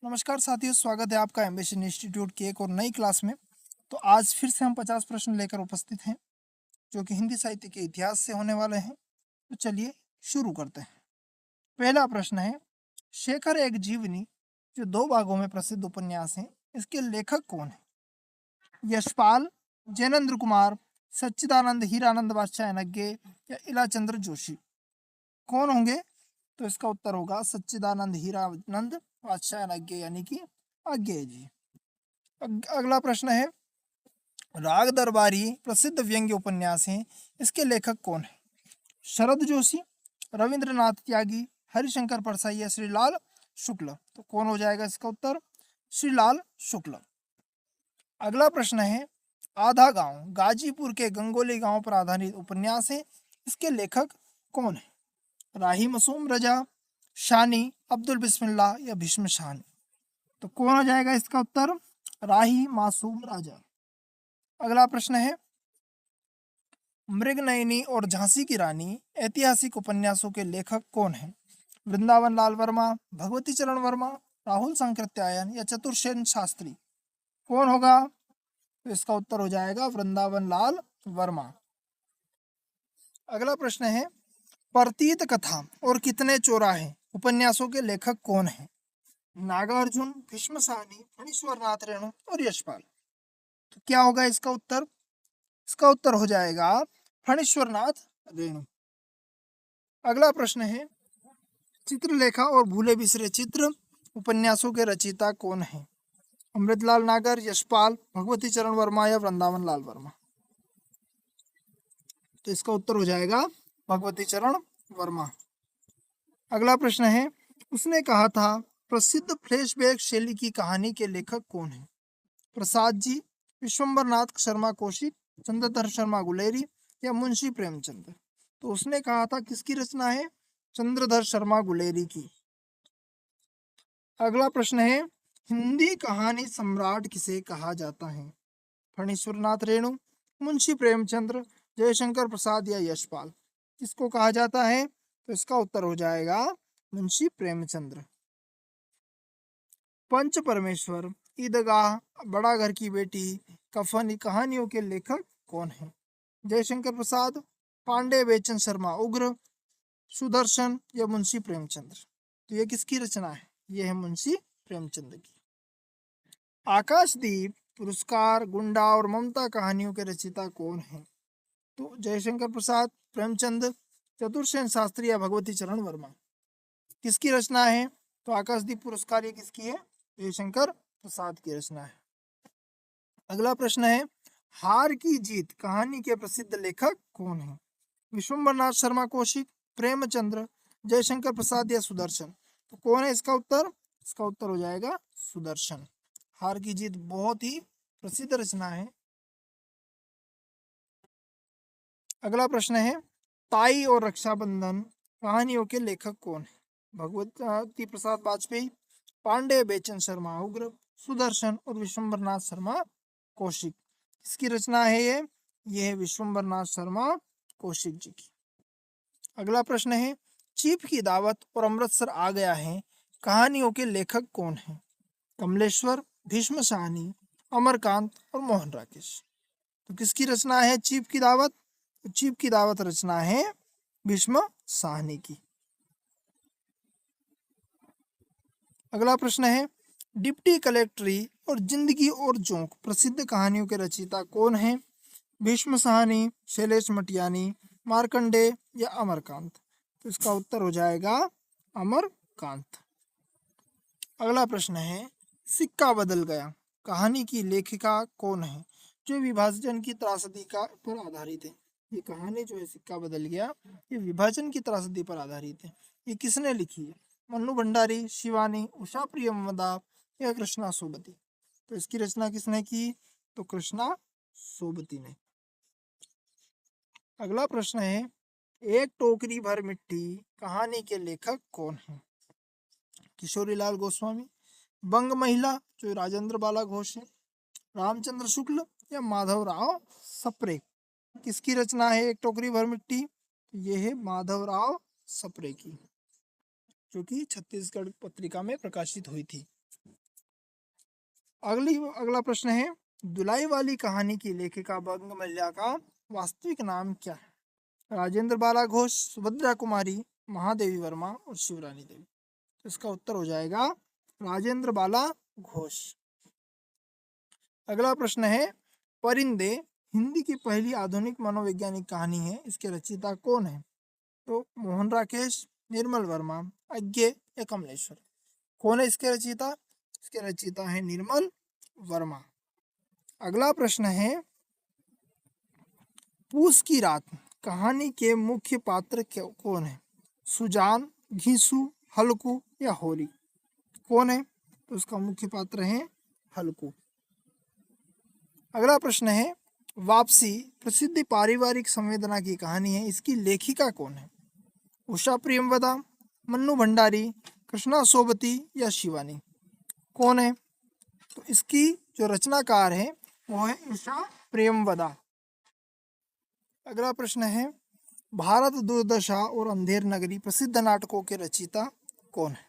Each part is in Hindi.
नमस्कार साथियों, स्वागत है आपका एम्बिशन इंस्टीट्यूट की एक और नई क्लास में। तो आज फिर से हम 50 प्रश्न लेकर उपस्थित हैं, जो कि हिंदी साहित्य के इतिहास से होने वाले हैं। तो चलिए शुरू करते हैं। पहला प्रश्न है, शेखर एक जीवनी जो 2 भागों में प्रसिद्ध उपन्यास है, इसके लेखक कौन है? यशपाल, जैनेन्द्र कुमार, सच्चिदानंद हीरानंद वात्स्यायनज्ञ या इलाचंद्र जोशी? कौन होंगे? तो इसका उत्तर होगा सच्चिदानंद हीरानंद वात्स्यायनज्ञ यानी कि अज्ञेय जी। अगला प्रश्न है, राग दरबारी प्रसिद्ध व्यंग्य उपन्यास है, इसके लेखक कौन है? शरद जोशी, रविंद्रनाथ त्यागी, हरिशंकर परसाई या श्रीलाल शुक्ल? तो कौन हो जाएगा इसका उत्तर? श्रीलाल शुक्ल। अगला प्रश्न है, आधा गांव गाजीपुर के गंगोली गांव पर आधारित उपन्यास है, इसके लेखक कौन है? राही मासूम रजा, शानी, अब्दुल बिस्मिल्लाह या भीष्म शानी? तो कौन हो जाएगा इसका उत्तर? राही मासूम राजा। अगला प्रश्न है, मृगनयनी और झांसी की रानी ऐतिहासिक उपन्यासों के लेखक कौन हैं? वृंदावन लाल वर्मा, भगवती चरण वर्मा, राहुल सांकृत्यायन या चतुर्सेन शास्त्री? कौन होगा? तो इसका उत्तर हो जाएगा वृंदावन लाल वर्मा। अगला प्रश्न है, प्रतीत कथा और कितने चौराहे उपन्यासों के लेखक कौन हैं? नागार्जुन, भीष्म साहनी, फणीश्वर नाथ रेणु और यशपाल? तो क्या होगा इसका उत्तर? इसका उत्तर हो जाएगा फणीश्वर नाथ रेणु। अगला प्रश्न है, चित्रलेखा और भूले बिसरे चित्र उपन्यासों के रचयिता कौन है? अमृतलाल नागर, यशपाल, भगवती चरण वर्मा या वृंदावन लाल वर्मा? तो इसका उत्तर हो जाएगा भगवती चरण वर्मा। अगला प्रश्न है, उसने कहा था प्रसिद्ध फ्लैशबैक शैली की कहानी के लेखक कौन है? प्रसाद जी, विश्वंबर नाथ शर्मा कौशिक, चंद्रधर शर्मा गुलेरी या मुंशी प्रेमचंद? तो उसने कहा था किसकी रचना है? चंद्रधर शर्मा गुलेरी की। अगला प्रश्न है, हिंदी कहानी सम्राट किसे कहा जाता है? फणीश्वर नाथ रेणु, मुंशी प्रेमचंद्र, जयशंकर प्रसाद या यशपाल? किसको कहा जाता है? तो इसका उत्तर हो जाएगा मुंशी प्रेमचंद्र। पंच परमेश्वर, ईदगाह, बड़ा घर की बेटी, कफन कहानियों के लेखक कौन है? जयशंकर प्रसाद, पांडे बेचन शर्मा उग्र, सुदर्शन या मुंशी प्रेमचंद्र? तो ये किसकी रचना है? ये है मुंशी प्रेमचंद की। आकाशदीप, पुरस्कार, गुंडा और ममता कहानियों के रचयिता कौन है? तो जयशंकर प्रसाद, प्रेमचंद, चतुर्सेन शास्त्री या भगवती चरण वर्मा? किसकी रचना है? तो आकाशदीप पुरस्कार ये किसकी है? जयशंकर प्रसाद की रचना है। अगला प्रश्न है, हार की जीत कहानी के प्रसिद्ध लेखक कौन है? विश्वंबर नाथ शर्मा कौशिक, प्रेमचंद्र, जयशंकर प्रसाद या सुदर्शन? तो कौन है इसका उत्तर? इसका उत्तर हो जाएगा सुदर्शन। हार की जीत बहुत ही प्रसिद्ध रचना है। अगला प्रश्न है, ताई और रक्षाबंधन कहानियों के लेखक कौन है? भगवती प्रसाद वाजपेयी, पांडे बेचन शर्मा उग्र, सुदर्शन और विश्वंबर नाथ शर्मा कौशिक? इसकी रचना है ये है विश्वंबर नाथ शर्मा कौशिक जी की। अगला प्रश्न है, चीफ की दावत और अमृतसर आ गया है कहानियों के लेखक कौन है? कमलेश्वर, भीष्म साहनी, अमरकांत और मोहन राकेश? तो किसकी रचना है चीफ की दावत? तो चीफ की दावत रचना है भीष्म साहनी की। अगला प्रश्न है, डिप्टी कलेक्टरी और जिंदगी और जोंक प्रसिद्ध कहानियों के रचयिता कौन है? भीष्म साहनी, शैलेश मटियानी, मार्कंडे या अमरकांत? तो इसका उत्तर हो जाएगा अमरकांत। अगला प्रश्न है, सिक्का बदल गया कहानी की लेखिका कौन है? जो विभाजन की त्रासदी का पर आधारित है। ये कहानी जो है सिक्का बदल गया, ये विभाजन की त्रासदी पर आधारित है। ये किसने लिखी है? मन्नू भंडारी, शिवानी, उषा प्रियमदा या कृष्णा सोबती? तो इसकी रचना किसने की? तो कृष्णा सोबती ने। अगला प्रश्न है, एक टोकरी भर मिट्टी कहानी के लेखक कौन है? किशोरीलाल गोस्वामी, बंग महिला जो राजेंद्र बाला घोष है, रामचंद्र शुक्ल या माधवराव सप्रे? किसकी रचना है एक टोकरी भर मिट्टी? ये है माधवराव सप्रे की, जो कि छत्तीसगढ़ पत्रिका में प्रकाशित हुई थी। अगला प्रश्न है, दुलाई वाली कहानी की लेखिका बंगमल्या का वास्तविक नाम क्या है? राजेंद्र बाला घोष, सुभद्रा कुमारी, महादेवी वर्मा और शिवरानी देवी। तो इसका उत्तर हो जाएगा राजेंद्र बाला घोष। अगला प्रश्न है, परिंदे हिंदी की पहली आधुनिक मनोवैज्ञानिक कहानी है, इसके रचयिता कौन है? तो मोहन राकेश, निर्मल वर्मा, अज्ञे या कमलेश्वर। कौन है इसके रचयिता? इसके रचयिता है निर्मल वर्मा। अगला प्रश्न है, पूस की रात कहानी के मुख्य पात्र कौन है? सुजान, घीसू, हल्कू या होरी। कौन है? तो उसका मुख्य पात्र है हल्कू। अगला प्रश्न है, वापसी प्रसिद्ध पारिवारिक संवेदना की कहानी है, इसकी लेखिका कौन है? उषा प्रियमवदा, मन्नू भंडारी, कृष्णा सोबती या शिवानी। कौन है? तो इसकी जो रचनाकार है वो है उषा प्रियमवदा। अगला प्रश्न है, भारत दुर्दशा और अंधेर नगरी प्रसिद्ध नाटकों के रचयिता कौन है?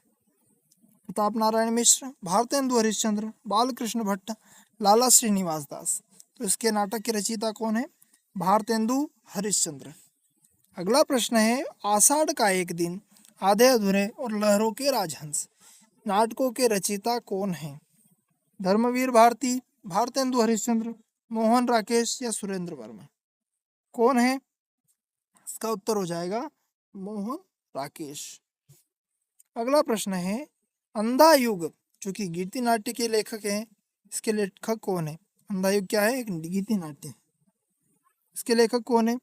प्रताप नारायण मिश्र, भारतेंदु हरिश्चंद्र, बालकृष्ण भट्ट, लाला श्रीनिवास दास। तो इसके नाटक के रचयिता कौन है? भारतेंदु हरिश्चंद्र। अगला प्रश्न है, आषाढ़ का एक दिन, आधे अधूरे और लहरों के राजहंस नाटकों के रचयिता कौन है? धर्मवीर भारती, भारतेंदु हरिश्चंद्र, मोहन राकेश या सुरेंद्र वर्मा। कौन है? इसका उत्तर हो जाएगा मोहन राकेश। अगला प्रश्न है, अंधा युग जो कि गीति नाट्य के लेखक हैं, इसके लेखक कौन है? अंधा युग क्या है? एक गीति नाट्य। इसके लेखक कौन है?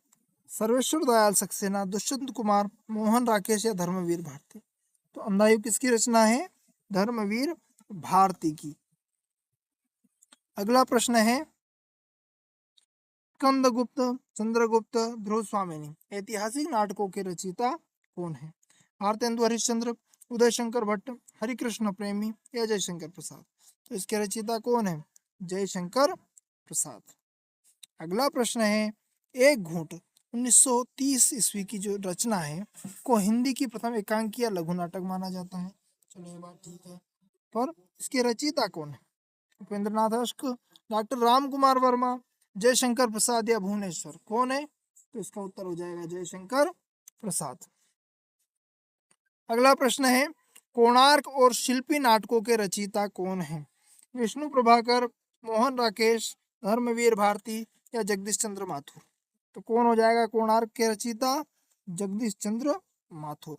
सर्वेश्वर दयाल सक्सेना, दुष्यंत कुमार, मोहन राकेश या धर्मवीर भारती। तो अंधा युग किसकी रचना है? धर्मवीर भारती की। अगला प्रश्न है, स्कंदगुप्त, चंद्रगुप्त, ध्रुव स्वामिनी ऐतिहासिक नाटकों के रचयिता कौन है? भारतेंदु हरिश्चंद्र, उदय शंकर भट्ट, हरिकृष्ण प्रेमी या जयशंकर प्रसाद। तो इसके रचयिता कौन है? जयशंकर प्रसाद। अगला प्रश्न है, एक घूंट 1930 ईस्वी की जो रचना है को हिंदी की प्रथम एकांकी या लघु नाटक माना जाता है। चलो ये बात ठीक है, पर इसके रचयिता कौन है? उपेंद्र नाथ अश्क, डॉक्टर राम कुमार वर्मा, जयशंकर प्रसाद या भुवनेश्वर। कौन है? तो इसका उत्तर हो जाएगा जयशंकर प्रसाद। अगला प्रश्न है, कोणार्क और शिल्पी नाटकों के रचयिता कौन है? विष्णु प्रभाकर, मोहन राकेश, धर्मवीर भारती या जगदीश चंद्र माथुर। तो कौन हो जाएगा कोणार्क के रचयिता? जगदीश चंद्र माथुर।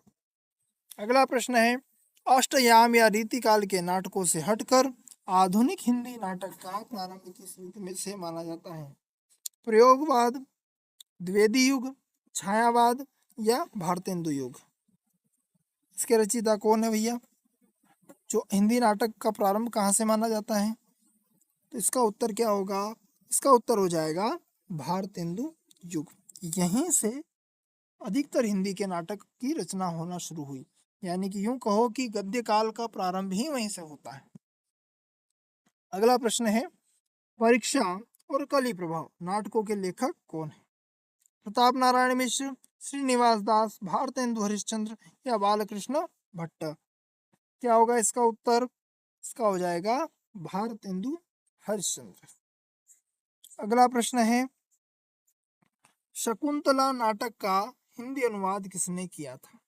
अगला प्रश्न है, अष्टयाम या रीतिकाल के नाटकों से हटकर आधुनिक हिंदी नाटक का प्रारंभ किस युग में से माना जाता है? प्रयोगवाद, द्विवेदी युग, छायावाद या भारतेंदु युग। इसके रचयिता कौन है भैया? जो हिंदी नाटक का प्रारंभ कहाँ से माना जाता है? तो इसका उत्तर क्या होगा? इसका उत्तर हो जाएगा भारतेंदु युग। यहीं से अधिकतर हिंदी के नाटक की रचना होना शुरू हुई, यानी कि यूं कहो कि गद्य काल का प्रारंभ ही वहीं से होता है। अगला प्रश्न है, परीक्षा और कली प्रभाव नाटकों के लेखक कौन है? प्रताप नारायण मिश्र, श्रीनिवास दास, भारतेंदु हरिश्चंद्र या बालकृष्ण भट्ट। क्या होगा इसका उत्तर? इसका हो जाएगा भारतेंदु हरिश्चंद्र। अगला प्रश्न है, शकुंतला नाटक का हिंदी अनुवाद किसने किया था?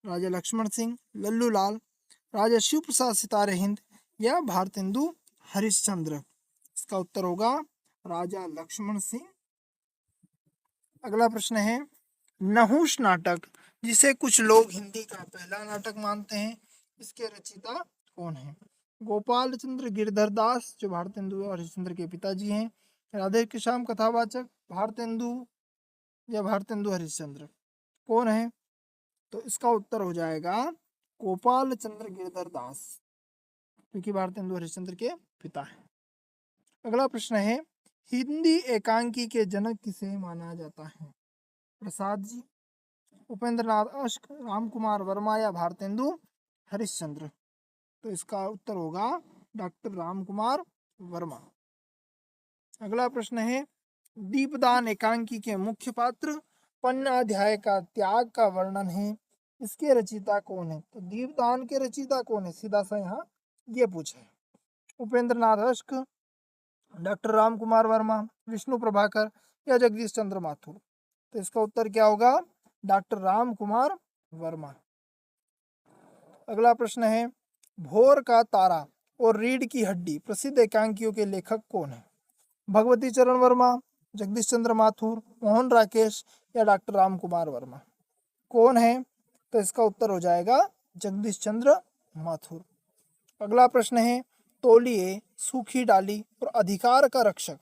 राजा लक्ष्मण सिंह, लल्लू लाल, राजा शिव प्रसाद सितारे हिंद या भारतेंदु हरिश्चंद्र। इसका उत्तर होगा राजा लक्ष्मण सिंह। अगला प्रश्न है, नहुष नाटक जिसे कुछ लोग हिंदी का पहला नाटक मानते हैं, इसके रचयिता कौन है? गोपाल चंद्र गिरधर दास, जो भारतेंदु और हरिश्चंद्र के पिताजी हैं, राधे कृष्ण कथावाचक, भारतेंदु या भारतेंदु हरिश्चंद्र। कौन है? तो इसका उत्तर हो जाएगा गोपाल चंद्र गिरधर दास, क्योंकि भारतेंदु हरिश्चंद्र के पिता है। अगला प्रश्न है, हिंदी एकांकी के जनक किसे माना जाता है? प्रसाद जी, उपेंद्र नाथ अश्क, राम कुमार वर्मा या भारतेंदु हरिश्चंद्र। तो इसका उत्तर होगा डॉक्टर राम कुमार वर्मा। अगला प्रश्न है, दीपदान एकांकी के मुख्य पात्र पन्नाध्याय का त्याग का वर्णन है, इसके रचयिता कौन है? तो दीपदान के रचयिता कौन है? सीधा सा यहाँ ये पूछा है। उपेंद्र नाथ अश्क, डॉक्टर राम कुमार वर्मा, विष्णु प्रभाकर या जगदीश चंद्र माथुर? तो इसका उत्तर क्या होगा? डॉक्टर राम कुमार वर्मा। अगला प्रश्न है, भोर का तारा और रीढ़ की हड्डी प्रसिद्ध एकांकियों के लेखक कौन है? भगवती चरण वर्मा, जगदीश चंद्र माथुर, मोहन राकेश या डॉक्टर राम कुमार वर्मा? कौन है? तो इसका उत्तर हो जाएगा जगदीश चंद्र माथुर। अगला प्रश्न है, तौलिए, सूखी डाली और अधिकार का रक्षक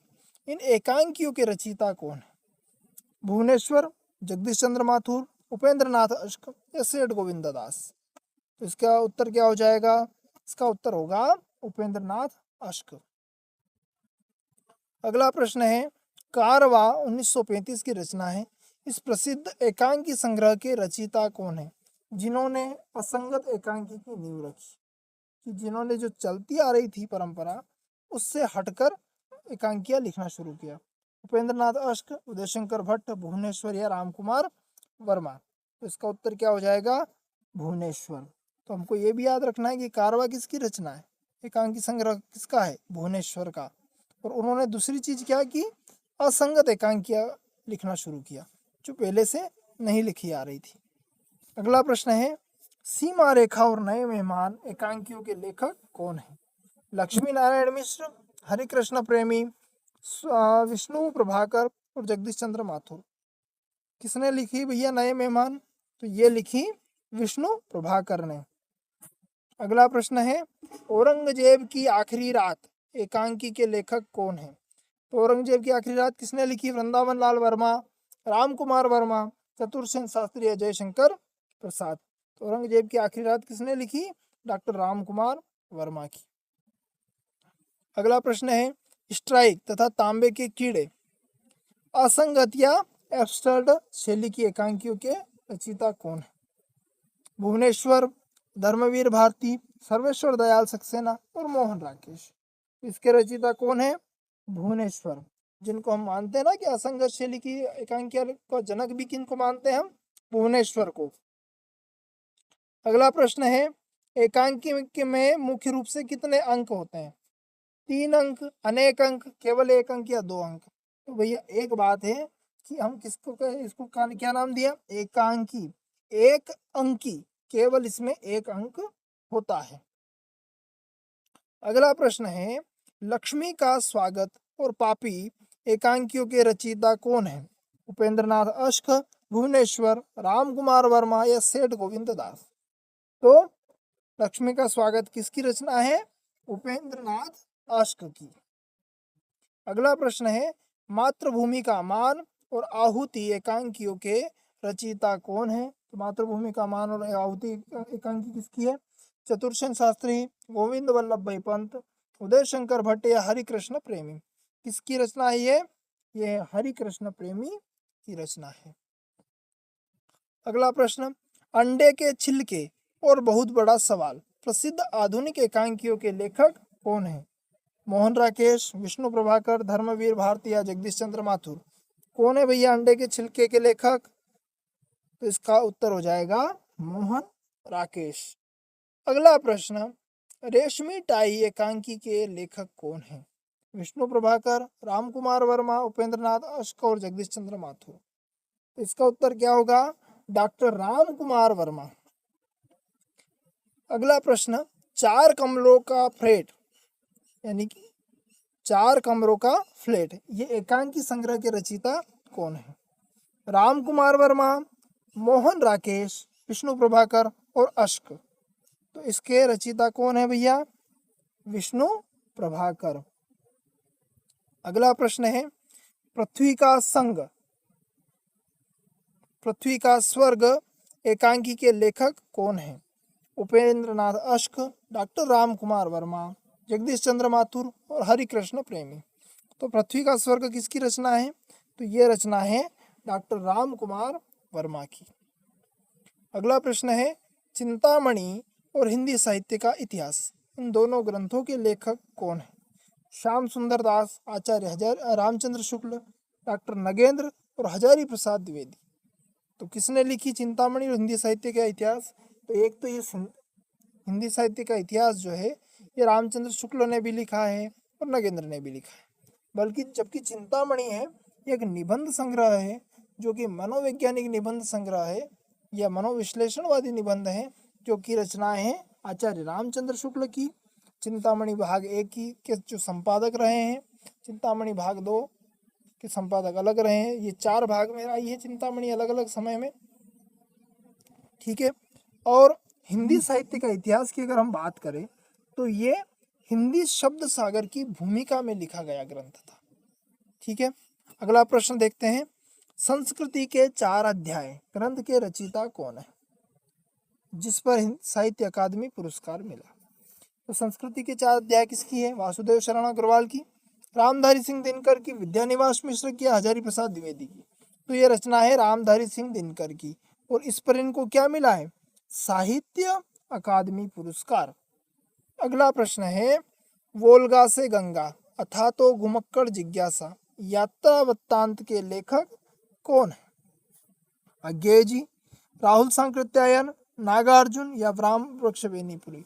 इन एकांकियों के रचयिता कौन है? भुवनेश्वर, जगदीश चंद्र माथुर, उपेंद्र नाथ अश्क या सेठ गोविंद दास? तो इसका उत्तर क्या हो जाएगा? इसका उत्तर होगा उपेंद्र नाथ अश्क। अगला प्रश्न है, कारवा 1935 की रचना है। इस प्रसिद्ध एकांकी संग्रह के रचयिता कौन है, जिन्होंने असंगत एकांकी की नींव रखी, कि जिन्होंने जो चलती आ रही थी परंपरा उससे हटकर एकांकियां लिखना शुरू किया? उपेंद्र नाथ अश्क, उदयशंकर भट्ट, भुवनेश्वर या रामकुमार वर्मा? तो इसका उत्तर क्या हो जाएगा? भुवनेश्वर। तो हमको ये भी याद रखना है कि कारवा किसकी रचना है, एकांकी संग्रह किसका है? भुवनेश्वर का। और उन्होंने दूसरी चीज क्या की? असंगत एकांकियां लिखना शुरू किया जो पहले से नहीं लिखी आ रही थी। अगला प्रश्न है, सीमा रेखा और नए मेहमान एकांकियों के लेखक कौन है? लक्ष्मी नारायण मिश्र, हरिकृष्ण प्रेमी, विष्णु प्रभाकर और जगदीश चंद्र माथुर? किसने लिखी भैया नए मेहमान? तो ये लिखी विष्णु प्रभाकर ने। अगला प्रश्न है, औरंगजेब की आखिरी रात एकांकी के लेखक कौन है? तो औरंगजेब की आखिरी रात किसने लिखी? वृंदावन लाल वर्मा, राम कुमार वर्मा, चतुर्सेन शास्त्री या जयशंकर प्रसाद? तो औरंगजेब की आखिरी रात किसने लिखी? डॉक्टर राम कुमार वर्मा की। अगला प्रश्न है, स्ट्राइक तथा तांबे के कीड़े असंगत या एब्स्ट्रैक्ट शैली की एकांकियों के रचयिता कौन है? भुवनेश्वर, धर्मवीर भारती, सर्वेश्वर दयाल सक्सेना और मोहन राकेश? इसके रचयिता कौन है? भुवनेश्वर, जिनको हम मानते हैं ना कि असंगत शैली की एकांकिया का जनक भी किनको मानते हैं हम? भुवनेश्वर को। अगला प्रश्न है, एकांकी में मुख्य रूप से कितने अंक होते हैं? 3 अंक, अनेक अंक, केवल 1 अंक या 2 अंक? तो भैया एक बात है कि हम किसको इसको क्या नाम दिया? एकांकी, एक अंकी, केवल इसमें 1 अंक होता है। अगला प्रश्न है, लक्ष्मी का स्वागत और पापी एकांकियों के रचयिता कौन है? उपेंद्र नाथ अश्क, भुवनेश्वर, राम कुमार वर्मा या सेठ गोविंद दास? तो लक्ष्मी का स्वागत किसकी रचना है? उपेंद्र नाथ अश्क की। अगला प्रश्न है, मातृभूमि का मान और आहुति एकांकियों के रचयिता कौन है? तो मातृभूमि का मान और आहुति एकांकी किसकी है? चतुर्सेन शास्त्री, गोविंद वल्लभ भाई पंत, उदय शंकर भट्ट या हरिकृष्ण प्रेमी? किसकी रचना है ये हरिकृष्ण प्रेमी की रचना है। अगला प्रश्न, अंडे के छिलके और बहुत बड़ा सवाल प्रसिद्ध आधुनिक एकांकियों के लेखक कौन है? मोहन राकेश, विष्णु प्रभाकर, धर्मवीर भारती या जगदीश चंद्र माथुर? कौन है भैया अंडे के छिलके के लेखक? तो इसका उत्तर हो जाएगा मोहन राकेश। अगला प्रश्न, रेशमी टाई एकांकी के लेखक कौन है? विष्णु प्रभाकर, राम कुमार वर्मा, उपेंद्र नाथ अश्क और जगदीश चंद्र माथुर? तो इसका उत्तर क्या होगा? डॉक्टर राम कुमार वर्मा। अगला प्रश्न, 4 कमरों का फ्लैट यानी कि 4 कमरों का फ्लैट ये एकांकी संग्रह के रचयिता कौन है? राम कुमार वर्मा, मोहन राकेश, विष्णु प्रभाकर और अश्क? तो इसके रचयिता कौन है भैया? विष्णु प्रभाकर। अगला प्रश्न है, पृथ्वी का संग, पृथ्वी का स्वर्ग एकांकी के लेखक कौन है? उपेंद्र नाथ अश्क, डॉक्टर राम कुमार वर्मा, जगदीश चंद्र माथुर और हरिकृष्ण प्रेमी? तो पृथ्वी का स्वर्ग किसकी रचना है? तो ये रचना है डॉक्टर राम कुमार वर्मा की। अगला प्रश्न है, चिंतामणि और हिंदी साहित्य का इतिहास इन दोनों ग्रंथों के लेखक कौन है? श्याम सुंदर दास, आचार्य रामचंद्र शुक्ल, डॉक्टर नगेंद्र और हजारी प्रसाद द्विवेदी? तो किसने लिखी चिंतामणि और हिंदी साहित्य का इतिहास? तो एक तो ये हिंदी साहित्य का इतिहास जो है ये रामचंद्र शुक्ल ने भी लिखा है और नगेंद्र ने भी लिखा है। बल्कि जबकि चिंतामणि है ये एक निबंध संग्रह है, जो कि मनोवैज्ञानिक निबंध संग्रह है या मनोविश्लेषणवादी निबंध है, जो की रचनाएं हैं आचार्य रामचंद्र शुक्ल की। चिंतामणि भाग 1 की के जो संपादक रहे हैं, चिंतामणि भाग 2 के संपादक अलग रहे हैं। ये 4 भाग में आई है चिंतामणि, अलग अलग समय में, ठीक है। और हिंदी साहित्य का इतिहास की अगर हम बात करें तो ये हिंदी शब्द सागर की भूमिका में लिखा गया ग्रंथ था, ठीक है। अगला प्रश्न देखते हैं, संस्कृति के 4 अध्याय ग्रंथ के रचयिता कौन है, जिस पर साहित्य अकादमी पुरस्कार मिला। तो संस्कृति के 4 अध्याय किसकी है, वासुदेव शरण अग्रवाल की, रामधारी सिंह दिनकर की, विद्यानिवास मिश्र की, हजारी प्रसाद द्विवेदी की। तो ये रचना है रामधारी सिंह दिनकर की और इस पर इनको क्या मिला है, साहित्य अकादमी पुरस्कार। अगला प्रश्न है, वोल्गा से गंगा अथा तो घुमक्कड़ जिज्ञासा यात्रा वृत्तांत के लेखक कौन है, अज्ञेय जी, राहुल सांकृत्यायन, नागार्जुन या राम वृक्ष बेनीपुरी।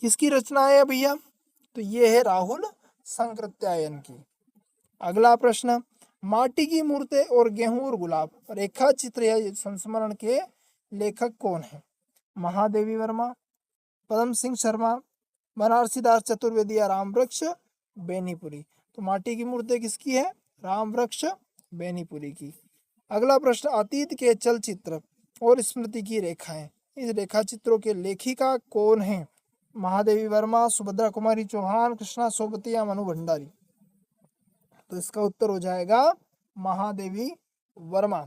किसकी रचना है भैया, तो ये है राहुल सांकृत्यायन की। अगला प्रश्न, माटी की मूर्तें और गेहूं और गुलाब रेखा चित्र या संस्मरण के लेखक कौन है, महादेवी वर्मा, पदम सिंह शर्मा, बनारसी दास चतुर्वेदी या राम वृक्ष बेनीपुरी। तो माटी की मूर्तें किसकी है, राम वृक्ष बेनीपुरी की। अगला प्रश्न, अतीत के चलचित्र और स्मृति की रेखाएं, इस रेखा चित्रों के लेखिका कौन है, महादेवी वर्मा, सुभद्रा कुमारी चौहान, कृष्णा सोबती या मनु भंडारी। तो इसका उत्तर हो जाएगा महादेवी वर्मा।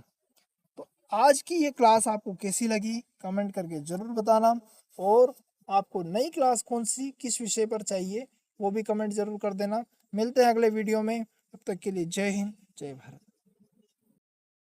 तो आज की ये क्लास आपको कैसी लगी कमेंट करके जरूर बताना, और आपको नई क्लास कौन सी किस विषय पर चाहिए वो भी कमेंट जरूर कर देना। मिलते हैं अगले वीडियो में, तब तक के लिए जय हिंद जय भारत।